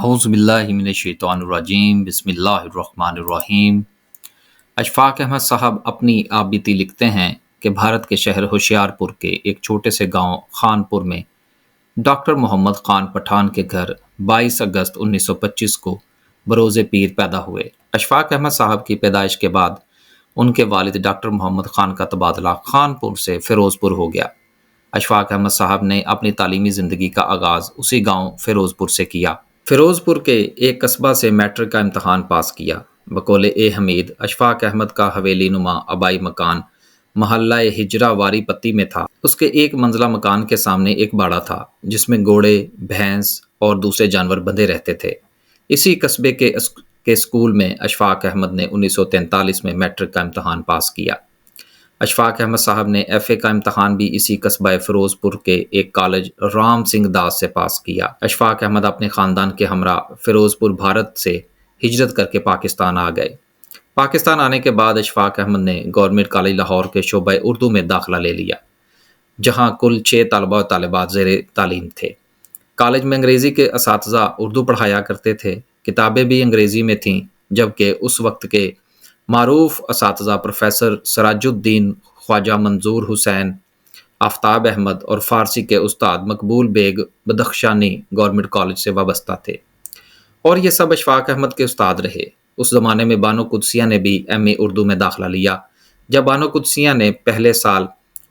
اعوذ باللہ من الشیطان الرجیم بسم اللہ الرحمن الرحیم۔ اشفاق احمد صاحب اپنی آپ بیتی لکھتے ہیں کہ بھارت کے شہر ہوشیارپور کے ایک چھوٹے سے گاؤں خانپور میں ڈاکٹر محمد خان پٹھان کے گھر 22 اگست 1925 کو بروز پیر پیدا ہوئے۔ اشفاق احمد صاحب کی پیدائش کے بعد ان کے والد ڈاکٹر محمد خان کا تبادلہ خانپور سے فیروز پور ہو گیا۔ اشفاق احمد صاحب نے اپنی تعلیمی زندگی کا آغاز اسی گاؤں فیروز پور سے کیا۔ فیروز پور کے ایک قصبہ سے میٹرک کا امتحان پاس کیا۔ بقول حمید، اشفاق احمد کا حویلی نما آبائی مکان محلہ ہجرہ واری پتی میں تھا۔ اس کے ایک منزلہ مکان کے سامنے ایک باڑہ تھا جس میں گھوڑے، بھینس اور دوسرے جانور بندھے رہتے تھے۔ اسی قصبے کے اسکول میں اشفاق احمد نے 1943 میں میٹرک کا امتحان پاس کیا۔ اشفاق احمد صاحب نے ایف اے کا امتحان بھی اسی قصبہ فیروز پور کے ایک کالج رام سنگھ داس سے پاس کیا۔ اشفاق احمد اپنے خاندان کے ہمراہ فیروز پور بھارت سے ہجرت کر کے پاکستان آ گئے۔ پاکستان آنے کے بعد اشفاق احمد نے گورنمنٹ کالج لاہور کے شعبہ اردو میں داخلہ لے لیا، جہاں کل 6 طلبہ و طالبات زیر تعلیم تھے۔ کالج میں انگریزی کے اساتذہ اردو پڑھایا کرتے تھے، کتابیں بھی انگریزی میں تھیں، جبکہ اس وقت کے معروف اساتذہ پروفیسر سراج الدین، خواجہ منظور حسین، آفتاب احمد اور فارسی کے استاد مقبول بیگ بدخشانی گورنمنٹ کالج سے وابستہ تھے، اور یہ سب اشفاق احمد کے استاد رہے۔ اس زمانے میں بانو قدسیہ نے بھی ایم اے اردو میں داخلہ لیا۔ جب بانو قدسیہ نے پہلے سال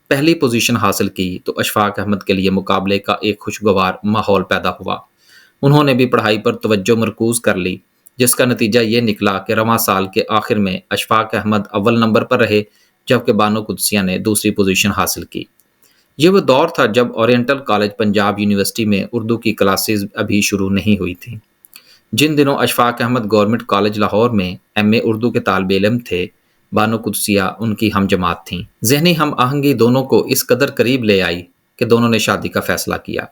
پہلی پوزیشن حاصل کی تو اشفاق احمد کے لیے مقابلے کا ایک خوشگوار ماحول پیدا ہوا۔ انہوں نے بھی پڑھائی پر توجہ مرکوز کر لی، جس کا نتیجہ یہ نکلا کہ رواں سال کے آخر میں اشفاق احمد اول نمبر پر رہے، جبکہ بانو قدسیہ نے دوسری پوزیشن حاصل کی۔ یہ وہ دور تھا جب اورینٹل کالج پنجاب یونیورسٹی میں اردو کی کلاسز ابھی شروع نہیں ہوئی تھیں۔ جن دنوں اشفاق احمد گورنمنٹ کالج لاہور میں ایم اے اردو کے طالب علم تھے، بانو قدسیہ ان کی ہم جماعت تھیں۔ ذہنی ہم آہنگی دونوں کو اس قدر قریب لے آئی کہ دونوں نے شادی کا فیصلہ کیا۔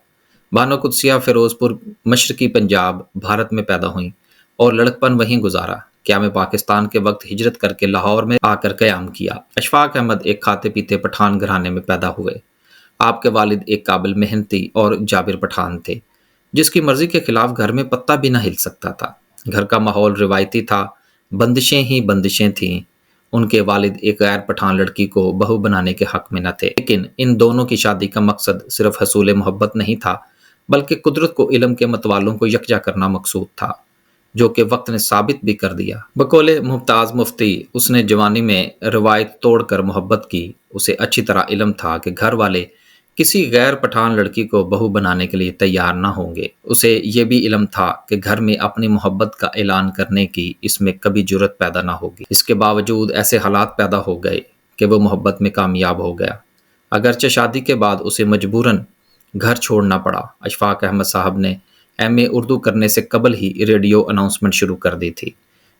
بانو قدسیہ فیروز پور مشرقی پنجاب بھارت میں پیدا ہوئیں اور لڑکپن وہیں گزارا۔ قیام پاکستان کے وقت ہجرت کر کے لاہور میں آ کر قیام کیا۔ اشفاق احمد ایک کھاتے پیتے پٹھان گھرانے میں پیدا ہوئے۔ آپ کے والد ایک قابل محنتی اور جابر پٹھان تھے، جس کی مرضی کے خلاف گھر میں پتہ بھی نہ ہل سکتا تھا۔ گھر کا ماحول روایتی تھا، بندشیں ہی بندشیں تھیں۔ ان کے والد ایک غیر پٹھان لڑکی کو بہو بنانے کے حق میں نہ تھے، لیکن ان دونوں کی شادی کا مقصد صرف حصول محبت نہیں تھا، بلکہ قدرت کو علم کے متوالوں کو یکجا کرنا مقصود تھا، جو کہ وقت نے ثابت بھی کر دیا۔ بقول ممتاز مفتی، اس نے جوانی میں روایت توڑ کر محبت کی۔ اسے اچھی طرح علم تھا کہ گھر والے کسی غیر پٹھان لڑکی کو بہو بنانے کے لیے تیار نہ ہوں گے۔ اسے یہ بھی علم تھا کہ گھر میں اپنی محبت کا اعلان کرنے کی اس میں کبھی جرت پیدا نہ ہوگی۔ اس کے باوجود ایسے حالات پیدا ہو گئے کہ وہ محبت میں کامیاب ہو گیا، اگرچہ شادی کے بعد اسے مجبوراً گھر چھوڑنا پڑا۔ اشفاق احمد صاحب نے ایم اے اردو کرنے سے قبل ہی ریڈیو اناؤنسمنٹ شروع کر دی تھی،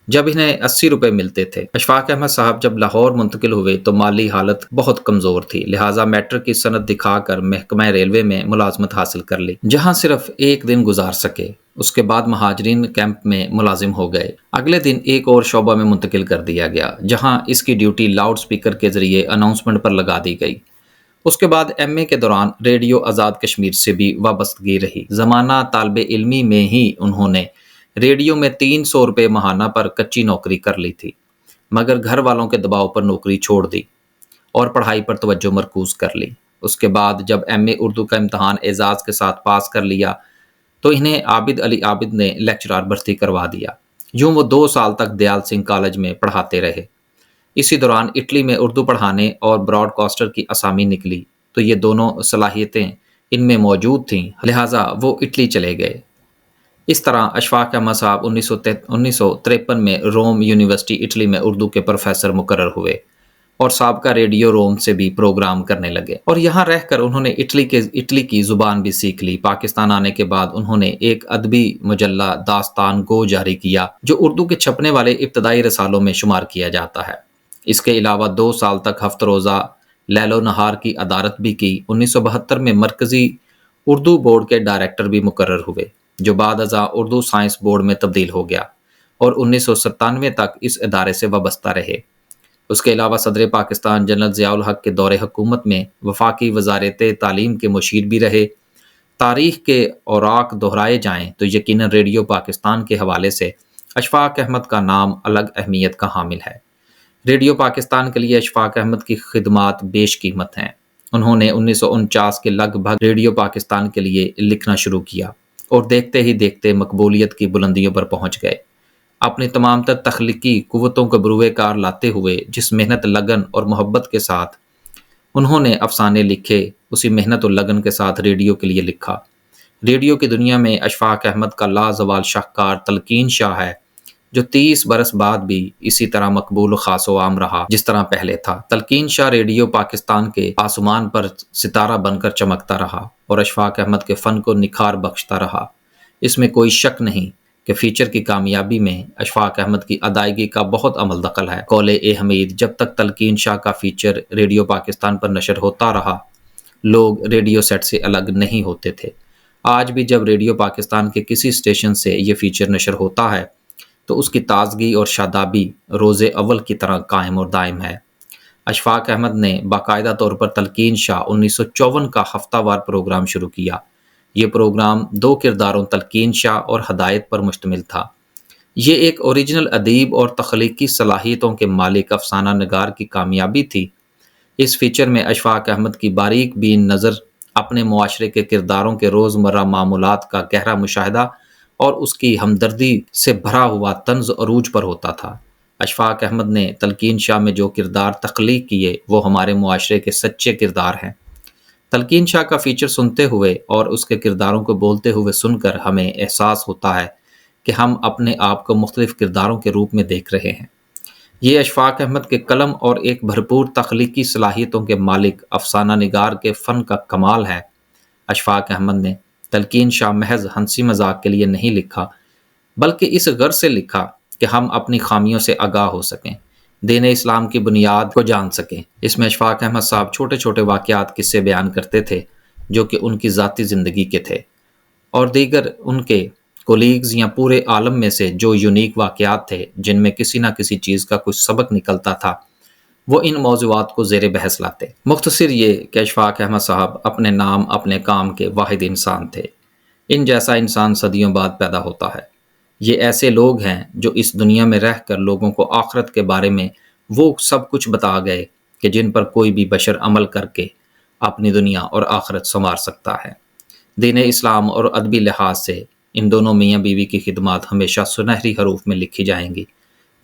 جب انہیں 80 روپے ملتے تھے۔ اشفاق احمد صاحب جب لاہور منتقل ہوئے تو مالی حالت بہت کمزور تھی، لہٰذا میٹرک کی سند دکھا کر محکمہ ریلوے میں ملازمت حاصل کر لی، جہاں صرف ایک دن گزار سکے۔ اس کے بعد مہاجرین کیمپ میں ملازم ہو گئے۔ اگلے دن ایک اور شعبہ میں منتقل کر دیا گیا، جہاں اس کی ڈیوٹی لاؤڈ سپیکر کے ذریعے اناؤنسمنٹ پر لگا دی گئی۔ اس کے بعد ایم اے کے دوران ریڈیو آزاد کشمیر سے بھی وابستگی رہی۔ زمانہ طالب علمی میں ہی انہوں نے ریڈیو میں 300 روپے ماہانہ پر کچی نوکری کر لی تھی، مگر گھر والوں کے دباؤ پر نوکری چھوڑ دی اور پڑھائی پر توجہ مرکوز کر لی۔ اس کے بعد جب ایم اے اردو کا امتحان اعزاز کے ساتھ پاس کر لیا تو انہیں عابد علی عابد نے لیکچرار بھرتی کروا دیا۔ یوں وہ 2 سال تک دیال سنگھ کالج میں پڑھاتے رہے۔ اسی دوران اٹلی میں اردو پڑھانے اور براڈ کاسٹر کی اسامی نکلی تو یہ دونوں صلاحیتیں ان میں موجود تھیں، لہٰذا وہ اٹلی چلے گئے۔ اس طرح اشفاق احمد صاحب 1953 میں روم یونیورسٹی اٹلی میں اردو کے پروفیسر مقرر ہوئے اور سابقہ ریڈیو روم سے بھی پروگرام کرنے لگے، اور یہاں رہ کر انہوں نے اٹلی کی زبان بھی سیکھ لی۔ پاکستان آنے کے بعد انہوں نے ایک ادبی مجلہ داستان گو جاری کیا، جو اردو کے چھپنے والے ابتدائی رسالوں میں شمار کیا جاتا ہے۔ اس کے علاوہ 2 سال تک ہفتہ روزہ لیل و نہار کی ادارت بھی کی۔ 1972 میں مرکزی اردو بورڈ کے ڈائریکٹر بھی مقرر ہوئے، جو بعد ازاں اردو سائنس بورڈ میں تبدیل ہو گیا، اور 1997 تک اس ادارے سے وابستہ رہے۔ اس کے علاوہ صدر پاکستان جنرل ضیاء الحق کے دور حکومت میں وفاقی وزارت تعلیم کے مشیر بھی رہے۔ تاریخ کے اوراق دہرائے جائیں تو یقیناً ریڈیو پاکستان کے حوالے سے اشفاق احمد کا نام الگ اہمیت کا حامل ہے۔ ریڈیو پاکستان کے لیے اشفاق احمد کی خدمات بیش قیمت ہیں۔ انہوں نے 1949 کے لگ بھگ ریڈیو پاکستان کے لیے لکھنا شروع کیا اور دیکھتے ہی دیکھتے مقبولیت کی بلندیوں پر پہنچ گئے۔ اپنی تمام تر تخلیقی قوتوں کو بروئے کار لاتے ہوئے جس محنت، لگن اور محبت کے ساتھ انہوں نے افسانے لکھے، اسی محنت اور لگن کے ساتھ ریڈیو کے لیے لکھا۔ ریڈیو کی دنیا میں اشفاق احمد کا لازوال شاہکار تلقین شاہ ہے، جو 30 برس بعد بھی اسی طرح مقبول و خاص و عام رہا جس طرح پہلے تھا۔ تلقین شاہ ریڈیو پاکستان کے آسمان پر ستارہ بن کر چمکتا رہا اور اشفاق احمد کے فن کو نکھار بخشتا رہا۔ اس میں کوئی شک نہیں کہ فیچر کی کامیابی میں اشفاق احمد کی ادائیگی کا بہت عمل دخل ہے۔ قول حمید، جب تک تلقین شاہ کا فیچر ریڈیو پاکستان پر نشر ہوتا رہا، لوگ ریڈیو سیٹ سے الگ نہیں ہوتے تھے۔ آج بھی جب ریڈیو پاکستان کے کسی اسٹیشن سے یہ فیچر نشر ہوتا ہے تو اس کی تازگی اور شادابی روز اول کی طرح قائم اور دائم ہے۔ اشفاق احمد نے باقاعدہ طور پر تلقین شاہ 1954 کا ہفتہ وار پروگرام شروع کیا۔ یہ پروگرام 2 کرداروں تلقین شاہ اور ہدایت پر مشتمل تھا۔ یہ ایک اوریجنل ادیب اور تخلیقی صلاحیتوں کے مالک افسانہ نگار کی کامیابی تھی۔ اس فیچر میں اشفاق احمد کی باریک بین نظر اپنے معاشرے کے کرداروں کے روزمرہ معمولات کا گہرا مشاہدہ اور اس کی ہمدردی سے بھرا ہوا طنز عروج پر ہوتا تھا۔ اشفاق احمد نے تلقین شاہ میں جو کردار تخلیق کیے وہ ہمارے معاشرے کے سچے کردار ہیں۔ تلقین شاہ کا فیچر سنتے ہوئے اور اس کے کرداروں کو بولتے ہوئے سن کر ہمیں احساس ہوتا ہے کہ ہم اپنے آپ کو مختلف کرداروں کے روپ میں دیکھ رہے ہیں۔ یہ اشفاق احمد کے قلم اور ایک بھرپور تخلیقی صلاحیتوں کے مالک افسانہ نگار کے فن کا کمال ہے۔ اشفاق احمد نے تلقین شاہ محض ہنسی مذاق کے لیے نہیں لکھا، بلکہ اس غرض سے لکھا کہ ہم اپنی خامیوں سے آگاہ ہو سکیں، دین اسلام کی بنیاد کو جان سکیں۔ اس میں اشفاق احمد صاحب چھوٹے چھوٹے واقعات قصے بیان کرتے تھے جو کہ ان کی ذاتی زندگی کے تھے، اور دیگر ان کے کولیگز یا پورے عالم میں سے جو یونیک واقعات تھے جن میں کسی نہ کسی چیز کا کچھ سبق نکلتا تھا، وہ ان موضوعات کو زیر بحث لاتے۔ مختصر یہ کہ اشفاق احمد صاحب اپنے نام اپنے کام کے واحد انسان تھے۔ ان جیسا انسان صدیوں بعد پیدا ہوتا ہے۔ یہ ایسے لوگ ہیں جو اس دنیا میں رہ کر لوگوں کو آخرت کے بارے میں وہ سب کچھ بتا گئے کہ جن پر کوئی بھی بشر عمل کر کے اپنی دنیا اور آخرت سنوار سکتا ہے۔ دین اسلام اور ادبی لحاظ سے ان دونوں میاں بیوی کی خدمات ہمیشہ سنہری حروف میں لکھی جائیں گی۔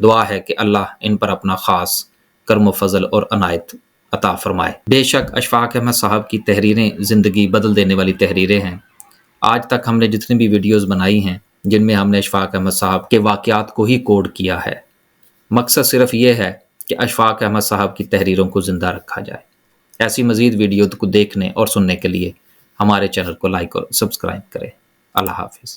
دعا ہے کہ اللہ ان پر اپنا خاص کرم و فضل اور عنایت عطا فرمائے۔ بے شک اشفاق احمد صاحب کی تحریریں زندگی بدل دینے والی تحریریں ہیں۔ آج تک ہم نے جتنی بھی ویڈیوز بنائی ہیں جن میں ہم نے اشفاق احمد صاحب کے واقعات کو ہی کوڈ کیا ہے، مقصد صرف یہ ہے کہ اشفاق احمد صاحب کی تحریروں کو زندہ رکھا جائے۔ ایسی مزید ویڈیو کو دیکھنے اور سننے کے لیے ہمارے چینل کو لائک اور سبسکرائب کریں۔ اللہ حافظ۔